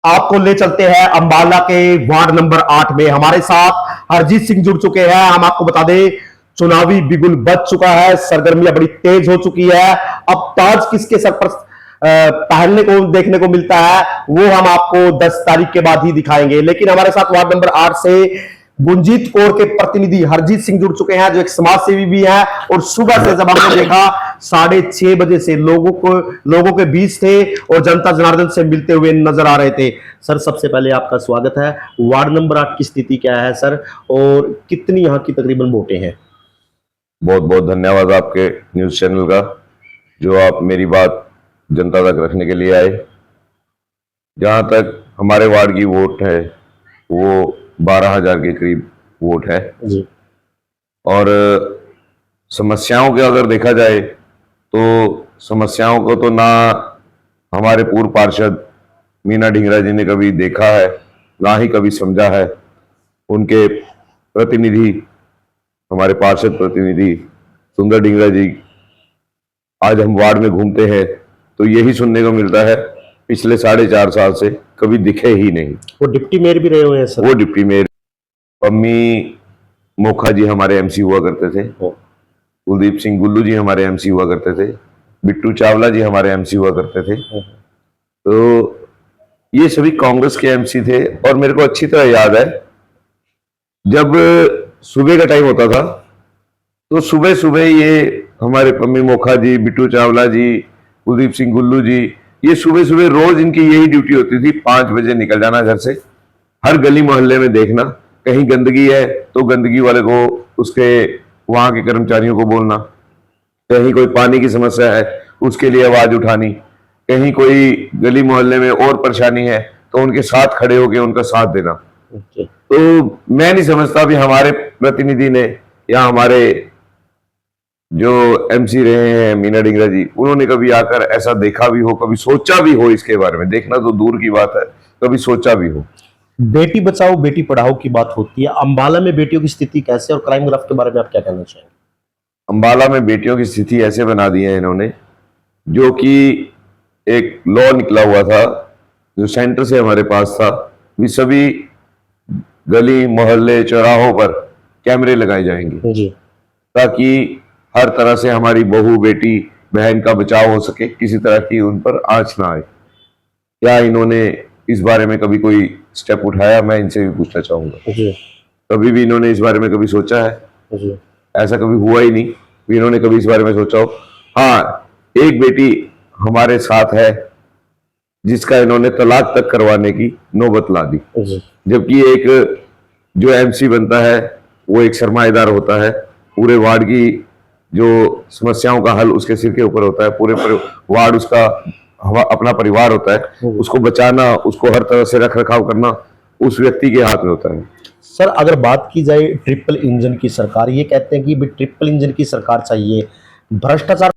आपको ले चलते हैं अंबाला के वार्ड नंबर 8 में। हमारे साथ हरजीत सिंह जुड़ चुके हैं। हम आपको बता दें, चुनावी बिगुल बज चुका है, सरगर्मियां बड़ी तेज हो चुकी है। अब ताज किसके सर पर पहनने को देखने को मिलता है, वो हम आपको 10 तारीख के बाद ही दिखाएंगे। लेकिन हमारे साथ वार्ड नंबर 8 से गुंजीत कौर के प्रतिनिधि हरजीत सिंह जुड़ चुके हैं, जो एक समाज सेवी भी हैं। और सुबह से जब हमने देखा 6:30 बजे से लोगों के बीच थे और जनता जनार्दन से मिलते हुए नजर आ रहे थे। सर, सबसे पहले आपका स्वागत है। वार्ड नंबर 8 की स्थिति क्या है सर, और कितनी यहाँ की तकरीबन वोटें हैं? बहुत बहुत धन्यवाद आपके न्यूज़ चैनल का, जो आप मेरी बात जनता तक रखने के लिए आए। जहाँ तक हमारे वार्ड की वोट है, वो 12,000 के करीब वोट है जी। और समस्याओं के अगर देखा जाए तो समस्याओं को तो ना हमारे पूर्व पार्षद मीना ढींगरा जी ने कभी देखा है, ना ही कभी समझा है। उनके प्रतिनिधि, हमारे पार्षद प्रतिनिधि सुंदर ढींगरा जी, आज हम वार्ड में घूमते हैं तो यही सुनने को मिलता है, पिछले 4.5 साल से कभी दिखे ही नहीं। वो डिप्टी मेयर भी रहे हुए हैं सर। वो डिप्टी मेयर पम्मी मोखा जी हमारे एमसी हुआ करते थे, कुलदीप सिंह गुल्लू जी हमारे एमसी हुआ करते थे, बिट्टू चावला जी हमारे एमसी हुआ करते थे। तो ये सभी कांग्रेस के एमसी थे। और मेरे को अच्छी तरह याद है, जब सुबह का टाइम होता था तो सुबह सुबह ये हमारे पम्मी मोखा जी, बिट्टू चावला जी, कुलदीप सिंह गुल्लू जी, ये सुबह सुबह रोज इनकी यही ड्यूटी होती थी, 5 बजे निकल जाना घर से, हर गली मोहल्ले में देखना, कहीं गंदगी है तो गंदगी वाले को, उसके वहां के कर्मचारियों को बोलना, कहीं कोई पानी की समस्या है उसके लिए आवाज उठानी, कहीं कोई गली मोहल्ले में और परेशानी है तो उनके साथ खड़े होकर उनका साथ देना। तो मैं नहीं समझता भी हमारे प्रतिनिधि ने या हमारे जो एमसी रहे हैं मीना ढींगरा जी, उन्होंने कभी आकर ऐसा देखा भी हो, कभी सोचा भी हो इसके बारे में। देखना तो दूर की बात है, कभी सोचा भी हो। बेटी बचाओ बेटी पढ़ाओ की बात होती है, अंबाला में बेटियों की स्थिति कैसे, और क्राइम ग्राफ के बारे में आप क्या कहना चाहेंगे? अंबाला में बेटियों की स्थिति ऐसे बना दी है इन्होंने, जो कि एक लॉ निकला हुआ था जो सेंटर से हमारे पास था, भी सभी गली मोहल्ले चौराहों पर कैमरे लगाए जाएंगे जी। ताकि हर तरह से हमारी बहू बेटी बहन का बचाव हो सके, किसी तरह की उन पर आंच ना आए। क्या इन्होंने इस बारे में कभी कोई स्टेप उठाया? मैं इनसे भी पूछना चाहूंगा। जी। कभी भी इन्होंने इस बारे में कभी सोचा है? जी। ऐसा कभी हुआ ही नहीं कि इन्होंने कभी इस बारे में सोचा हो। हाँ, एक बेटी हमारे साथ है जिसका इन्होंने तलाक तक करवाने की नौबत ला दी, जबकि एक जो एमसी बनता है वो एक सरमाएदार होता है, पूरे वार्ड की जो समस्याओं का हल उसके सिर के ऊपर होता है, पूरे वार्ड उसका अपना परिवार होता है, उसको बचाना, उसको हर तरह से रख रखाव करना उस व्यक्ति के हाथ में होता है। सर, अगर बात की जाए ट्रिपल इंजन की सरकार, ये कहते हैं कि ट्रिपल इंजन की सरकार चाहिए, भ्रष्टाचार